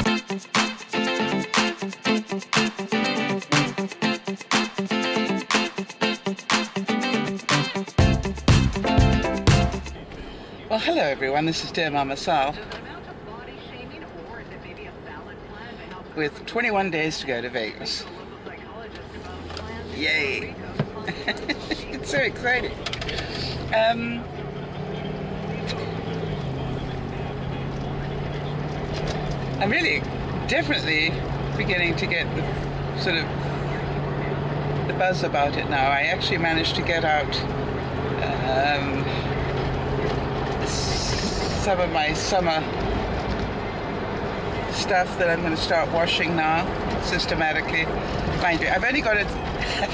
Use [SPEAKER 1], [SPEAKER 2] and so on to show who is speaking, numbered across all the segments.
[SPEAKER 1] Well, hello everyone, this is DearMamaSal with 21 days to go to Vegas. Yay! It's so exciting. I'm really definitely beginning to get the sort of the buzz about it now. I actually managed to get out some of my summer stuff that I'm going to start washing now systematically. Mind you, I've only got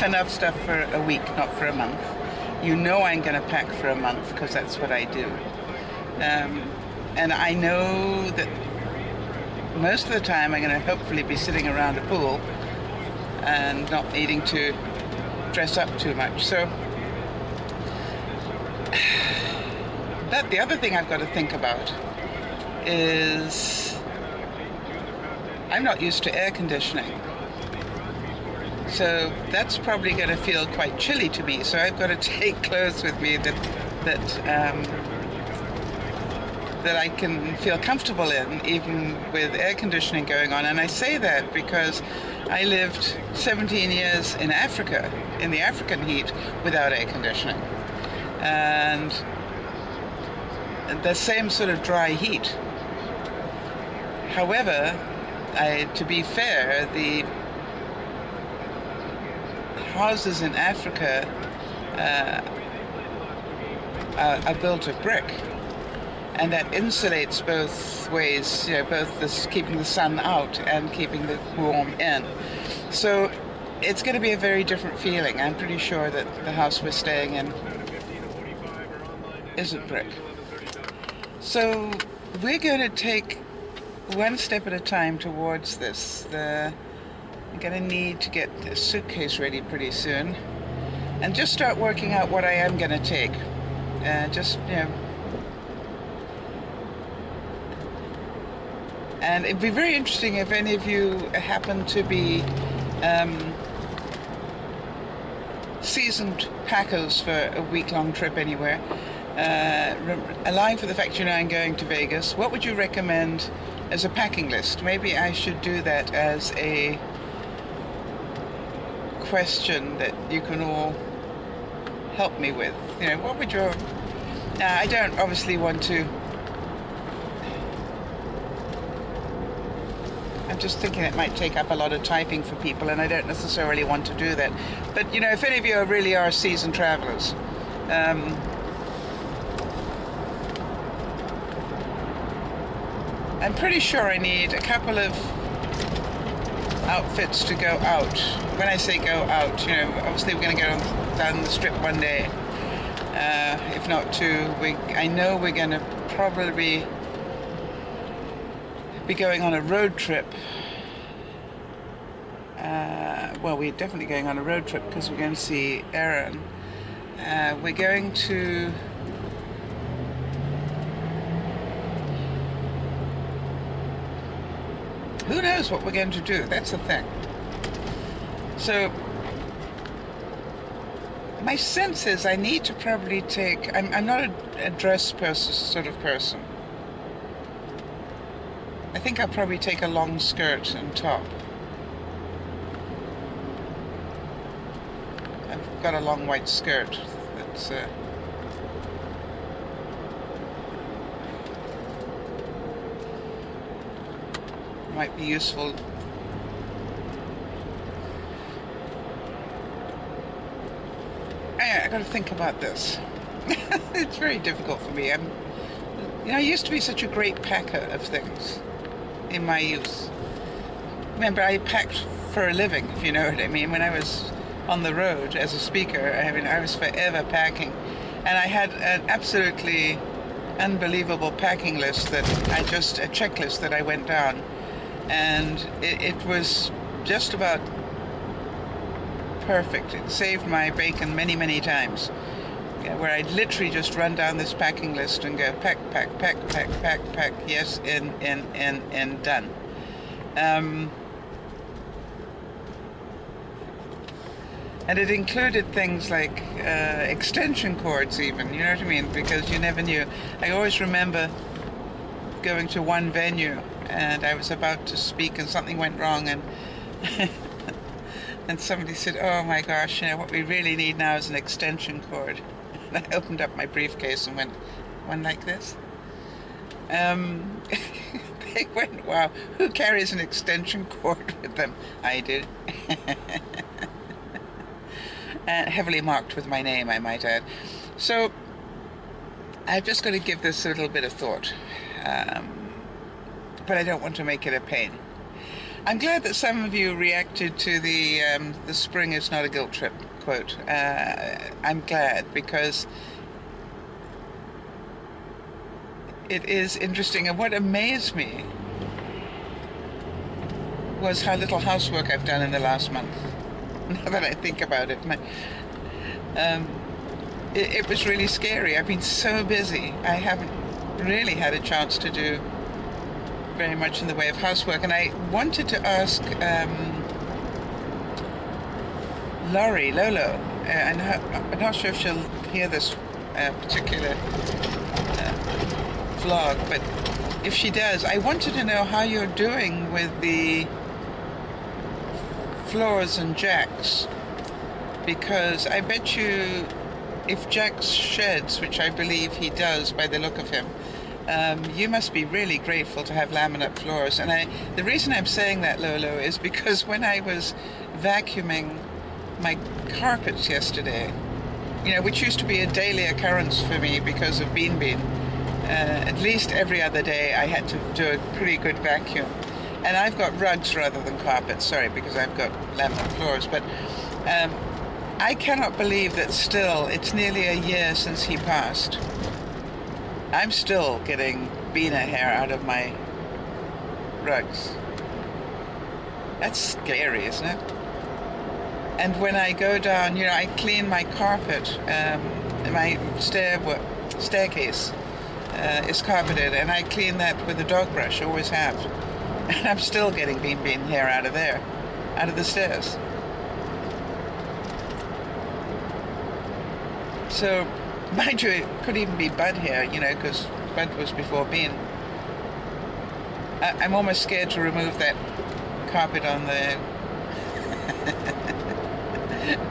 [SPEAKER 1] enough stuff for a week, not for a month. You know I'm going to pack for a month because that's what I do. And I know that most of the time I'm going to hopefully be sitting around a pool and not needing to dress up too much. So the other thing I've got to think about is I'm not used to air conditioning. So that's probably going to feel quite chilly to me. So I've got to take clothes with me that I can feel comfortable in, even with air conditioning going on. And I say that because I lived 17 years in Africa, in the African heat, without air conditioning. And the same sort of dry heat. However, to be fair, the houses in Africa are built of brick, and that insulates both ways, both this keeping the sun out and keeping the warm in. So it's going to be a very different feeling. I'm pretty sure that the house we're staying in isn't brick. So we're going to take one step at a time towards this. I'm going to need to get a suitcase ready pretty soon and just start working out what I am going to take. And it'd be very interesting if any of you happen to be seasoned packers for a week-long trip anywhere, allowing for the fact I'm going to Vegas. What would you recommend as a packing list? Maybe I should do that as a question that you can all help me with. What would your... Now, I don't obviously want to... I'm just thinking it might take up a lot of typing for people, and I don't necessarily want to do that. But, if any of you really are seasoned travelers, I'm pretty sure I need a couple of outfits to go out. When I say go out, obviously we're going to go down the strip one day, if not two. I know we're going to probably be going on a road trip. Well, we're definitely going on a road trip because we're going to see Aaron. We're going to... Who knows what we're going to do? That's the thing. So, my sense is I need to probably take... I'm not a dress sort of person. I think I'll probably take a long skirt and top. I've got a long white skirt that's... might be useful. Anyway, I got to think about this. It's very difficult for me. I used to be such a great packer of things in my youth. Remember, I packed for a living, if you know what I mean. When I was on the road as a speaker, I was forever packing, and I had an absolutely unbelievable packing list a checklist that I went down. And it was just about perfect. It saved my bacon many, many times. Where I'd literally just run down this packing list and go pack, pack, pack, pack, pack, pack, yes, in, done. Um, and it included things like extension cords even, you know what I mean? Because you never knew. I always remember going to one venue and I was about to speak and something went wrong, and and somebody said, oh my gosh, you know, what we really need now is an extension cord. And I opened up my briefcase and went, one like this? They went, wow, who carries an extension cord with them? I do. Heavily marked with my name, I might add. So I've just got to give this a little bit of thought, but I don't want to make it a pain. I'm glad that some of you reacted to the spring is not a guilt trip quote. I'm glad, because it is interesting, and what amazed me was how little housework I've done in the last month. Now that I think about it, it was really scary. I've been so busy. I haven't really had a chance to do very much in the way of housework, and I wanted to ask Lolo, and I'm not sure if she'll hear this particular vlog, but if she does, I wanted to know how you're doing with the floors and jacks, because I bet you if Jack sheds, which I believe he does by the look of him, you must be really grateful to have laminate floors. And the reason I'm saying that, Lolo, is because when I was vacuuming my carpets yesterday, you know, which used to be a daily occurrence for me because of Bean, at least every other day I had to do a pretty good vacuum. And I've got rugs rather than carpets, sorry, because I've got laminate floors, but I cannot believe that still, it's nearly a year since he passed. I'm still getting Beaner hair out of my rugs. That's scary, isn't it? And when I go down, you know, I clean my carpet, my staircase is carpeted, and I clean that with a dog brush, always have. And I'm still getting Bean hair out of there, out of the stairs. So, mind you, it could even be Bud hair, you know, because Bud was before Bean. I'm almost scared to remove that carpet on the...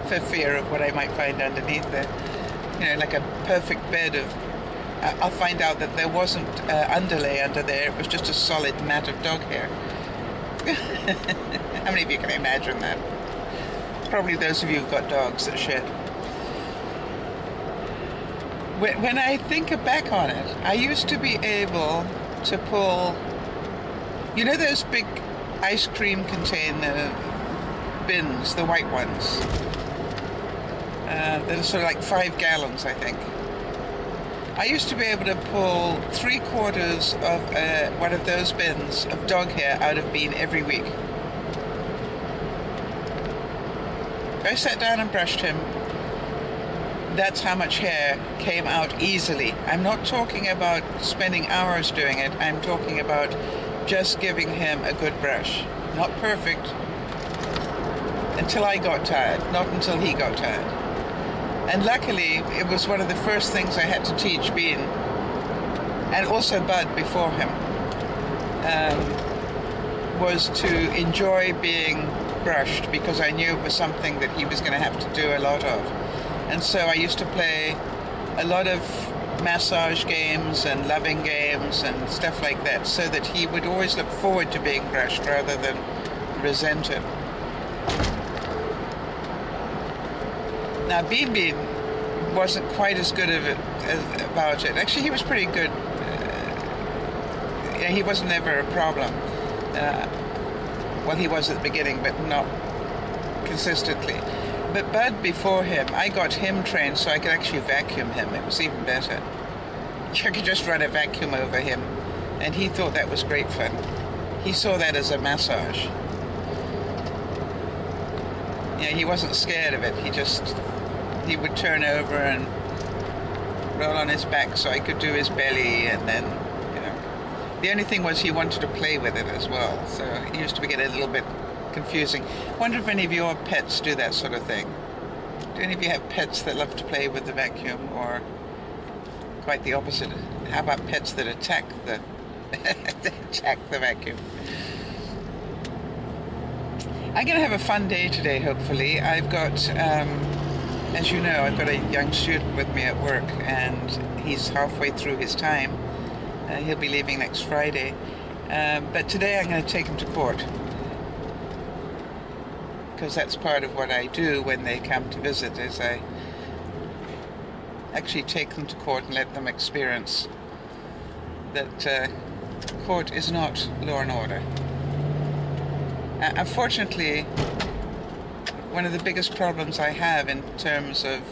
[SPEAKER 1] for fear of what I might find underneath there. You know, like a perfect bed of... I'll find out that there wasn't underlay under there, it was just a solid mat of dog hair. How many of you can imagine that? Probably those of you who've got dogs that shed. When I think back on it, I used to be able to pull, you know, those big ice cream container bins, the white ones, that are sort of like 5 gallons, I think. I used to be able to pull 3/4 of one of those bins of dog hair out of Bean every week. I sat down and brushed him. That's how much hair came out easily. I'm not talking about spending hours doing it. I'm talking about just giving him a good brush. Not perfect. Until I got tired, not until he got tired. And luckily, it was one of the first things I had to teach Bean, and also Bud before him, was to enjoy being brushed, because I knew it was something that he was going to have to do a lot of. And so I used to play a lot of massage games and loving games and stuff like that, so that he would always look forward to being brushed rather than resent it. Now, Bean wasn't quite as good about it. Actually, he was pretty good. Yeah, he wasn't ever a problem. Well, he was at the beginning, but not consistently. But Bud before him, I got him trained so I could actually vacuum him. It was even better. I could just run a vacuum over him, and he thought that was great fun. He saw that as a massage. Yeah, he wasn't scared of it. He would turn over and roll on his back so I could do his belly, and then, you know. The only thing was he wanted to play with it as well, so it used to get a little bit confusing. Wonder if any of your pets do that sort of thing. Do any of you have pets that love to play with the vacuum, or quite the opposite? How about pets that attack the attack the vacuum? I'm going to have a fun day today, hopefully. I've got, as you know, I've got a young student with me at work, and he's halfway through his time. He'll be leaving next Friday. But today I'm going to take him to court, because that's part of what I do when they come to visit, is I actually take them to court and let them experience that court is not law and order. Unfortunately, one of the biggest problems I have in terms of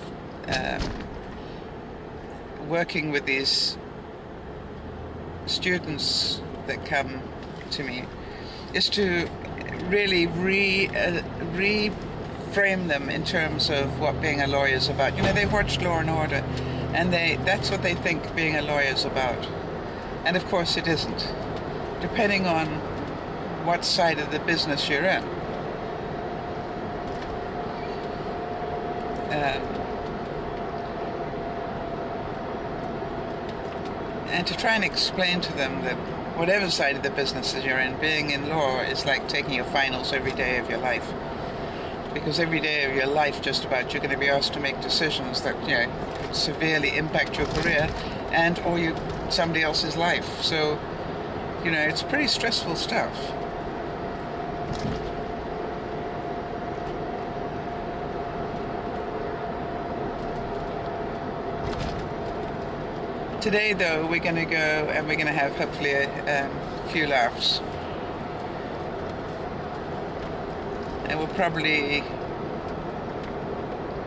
[SPEAKER 1] working with these students that come to me is to really reframe them in terms of what being a lawyer is about. You know, they've watched Law and Order, and that's what they think being a lawyer is about. And of course it isn't, depending on what side of the business you're in. And to try and explain to them that whatever side of the business that you're in, being in law is like taking your finals every day of your life. Because every day of your life, just about, you're going to be asked to make decisions that, you know, could severely impact your career and or somebody else's life. So, you know, it's pretty stressful stuff. Today, though, we're going to go and we're going to have hopefully a few laughs. And we'll probably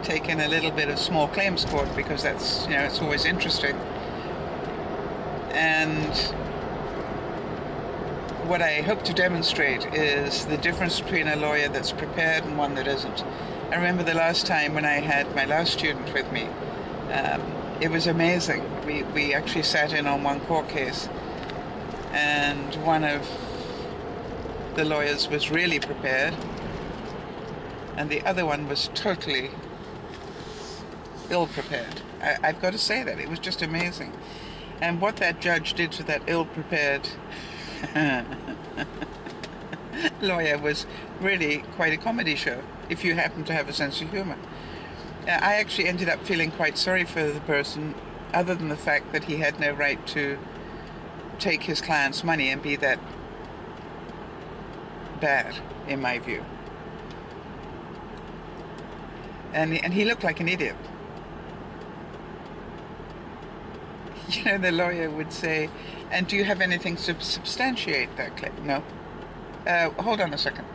[SPEAKER 1] take in a little bit of small claims court, because that's, you know, it's always interesting. And what I hope to demonstrate is the difference between a lawyer that's prepared and one that isn't. I remember the last time when I had my last student with me. It was amazing. We actually sat in on one court case, and one of the lawyers was really prepared, and the other one was totally ill-prepared. I've got to say that. It was just amazing. And what that judge did to that ill-prepared lawyer was really quite a comedy show, if you happen to have a sense of humor. I actually ended up feeling quite sorry for the person, other than the fact that he had no right to take his client's money and be that bad, in my view. And he looked like an idiot. You know, the lawyer would say, "And do you have anything to substantiate that claim?" "No." Hold on a second.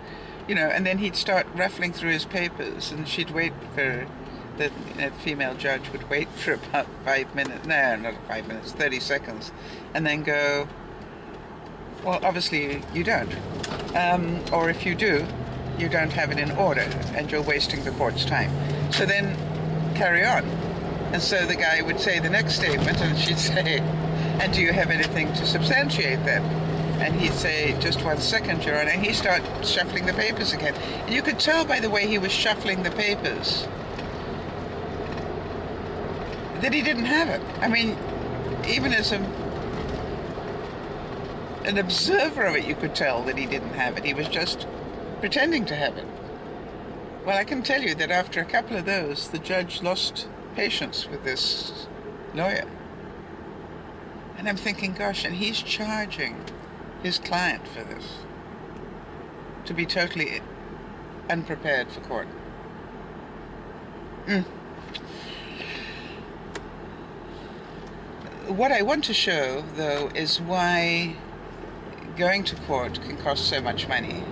[SPEAKER 1] You know, and then he'd start ruffling through his papers, and she'd wait for the female judge would wait for about 5 minutes, no, not 5 minutes, 30 seconds, and then go, "Well, obviously you don't. Or if you do, you don't have it in order, and you're wasting the court's time. So then carry on." And so the guy would say the next statement, and she'd say, "And do you have anything to substantiate that?" And he'd say, "Just 1 second, Your Honor." And he'd start shuffling the papers again. And you could tell by the way he was shuffling the papers that he didn't have it. I mean, even as an observer of it, you could tell that he didn't have it. He was just pretending to have it. Well, I can tell you that after a couple of those, the judge lost patience with this lawyer. And I'm thinking, gosh, and he's charging his client for this, to be totally unprepared for court. What I want to show, though, is why going to court can cost so much money.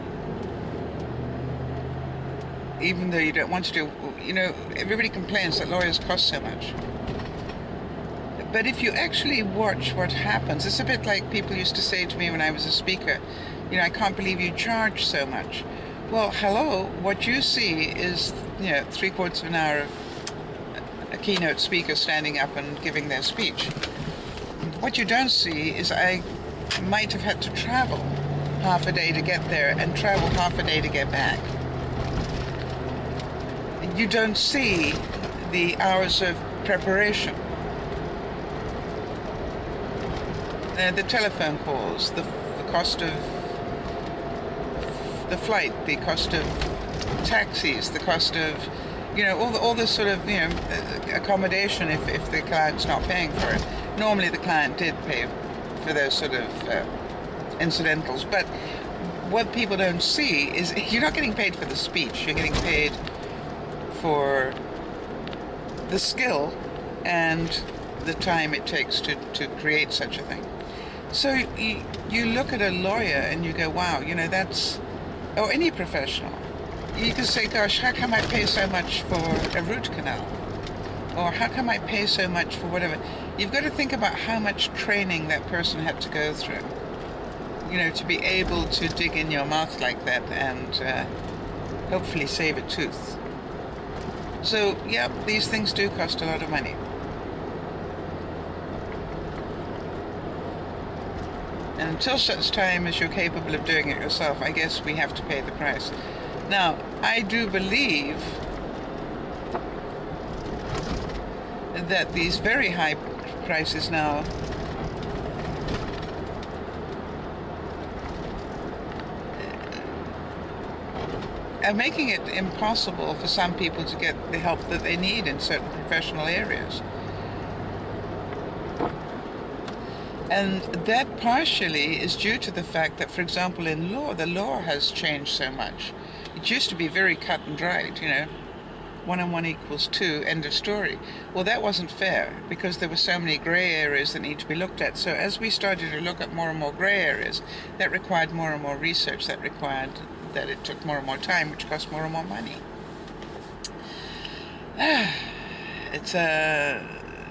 [SPEAKER 1] Even though you don't want to do, you know, everybody complains that lawyers cost so much. But if you actually watch what happens, it's a bit like people used to say to me when I was a speaker, you know, "I can't believe you charge so much." Well, hello, what you see is, you know, 3/4 of an hour of a keynote speaker standing up and giving their speech. What you don't see is I might have had to travel half a day to get there and travel half a day to get back. You don't see the hours of preparation, the telephone calls, the cost of the flight, the cost of taxis, the cost of, all this sort of, accommodation if the client's not paying for it. Normally the client did pay for those sort of incidentals, but what people don't see is you're not getting paid for the speech, you're getting paid for the skill and the time it takes to create such a thing. So you look at a lawyer and you go, wow, that's, or any professional, you can say, gosh, how come I pay so much for a root canal? Or how come I pay so much for whatever? You've got to think about how much training that person had to go through, to be able to dig in your mouth like that and hopefully save a tooth. So, yeah, these things do cost a lot of money. And until such time as you're capable of doing it yourself, I guess we have to pay the price. Now, I do believe that these very high prices now are making it impossible for some people to get the help that they need in certain professional areas. And that partially is due to the fact that, for example, in law, the law has changed so much. It used to be very cut and dried, 1 and 1 equals 2, end of story. Well, that wasn't fair because there were so many grey areas that need to be looked at. So as we started to look at more and more grey areas, that required more and more research, that required that it took more and more time, which cost more and more money. It's a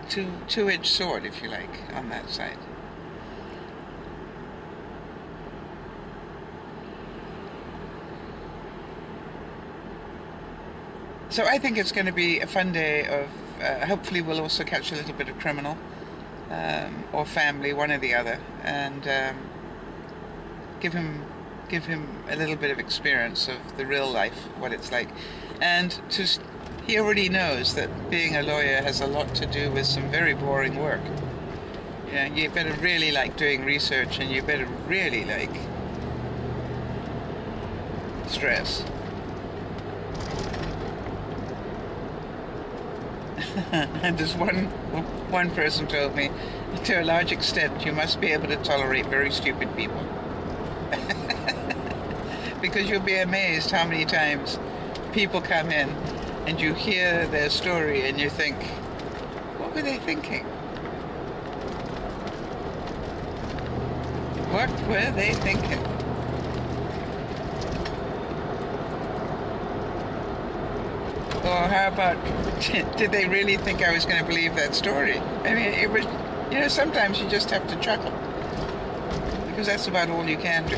[SPEAKER 1] two-edged sword, if you like, on that side. So I think it's going to be a fun day of, hopefully we'll also catch a little bit of criminal, or family, one or the other, and give him a little bit of experience of the real life, what it's like. And he already knows that being a lawyer has a lot to do with some very boring work. You better really like doing research, and you better really like stress. And as one person told me, to a large extent, you must be able to tolerate very stupid people. Because you'll be amazed how many times people come in and you hear their story and you think, what were they thinking? What were they thinking? Or how about, did they really think I was going to believe that story? I mean, it was, sometimes you just have to chuckle, because that's about all you can do.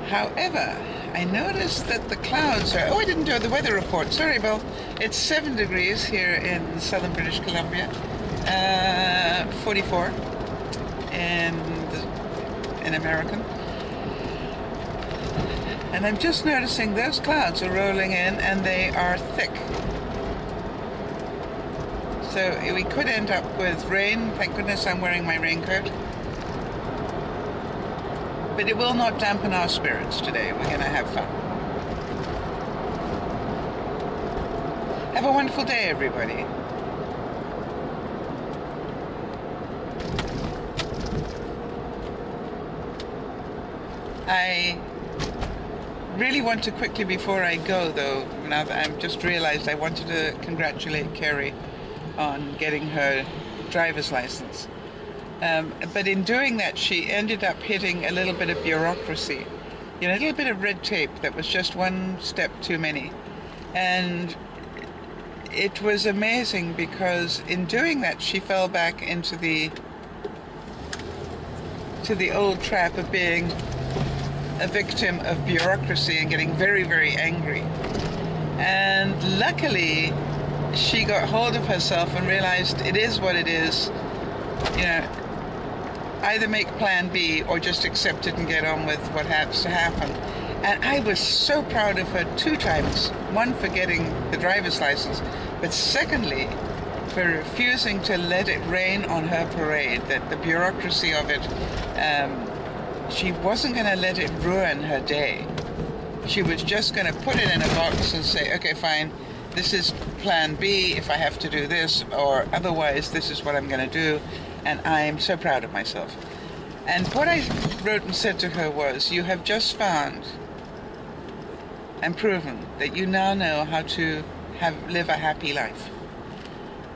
[SPEAKER 1] However, I noticed that the clouds are, I didn't do the weather report, sorry Bill. It's 7 degrees here in southern British Columbia, 44 in American. And I'm just noticing those clouds are rolling in and they are thick. So we could end up with rain. Thank goodness I'm wearing my raincoat. But it will not dampen our spirits today. We're going to have fun. Have a wonderful day, everybody. I really want to quickly, before I go, though, now that I've just realized, I wanted to congratulate Kerry on getting her driver's license. But in doing that, she ended up hitting a little bit of bureaucracy, a little bit of red tape that was just one step too many. And it was amazing because in doing that, she fell back into the old trap of being a victim of bureaucracy and getting very, very angry. And luckily, she got hold of herself and realized it is what it is. either make plan B or just accept it and get on with what has to happen. And I was so proud of her 2 times. One, for getting the driver's license, but secondly, for refusing to let it rain on her parade, that the bureaucracy of it, she wasn't going to let it ruin her day. She was just going to put it in a box and say, okay, fine, this is plan B if I have to do this, or otherwise this is what I'm going to do. And I'm so proud of myself. And what I wrote and said to her was, you have just found and proven that you now know how to live a happy life.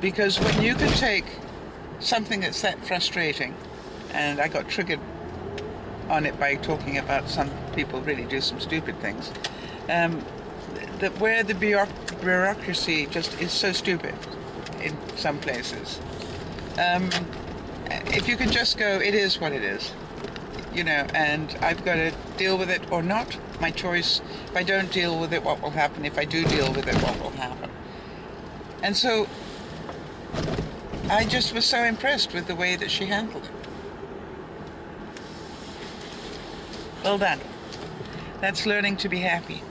[SPEAKER 1] Because when you can take something that's that frustrating, and I got triggered on it by talking about some people really do some stupid things, that where the bureaucracy just is so stupid in some places, if you can just go, it is what it is, you know, and I've got to deal with it or not, my choice. If I don't deal with it, what will happen? If I do deal with it, what will happen? And so I just was so impressed with the way that she handled it. Well done. That's learning to be happy.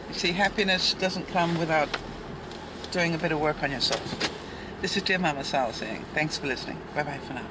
[SPEAKER 1] You see, happiness doesn't come without doing a bit of work on yourself. This is Dear Mama Sal saying, thanks for listening. Bye-bye for now.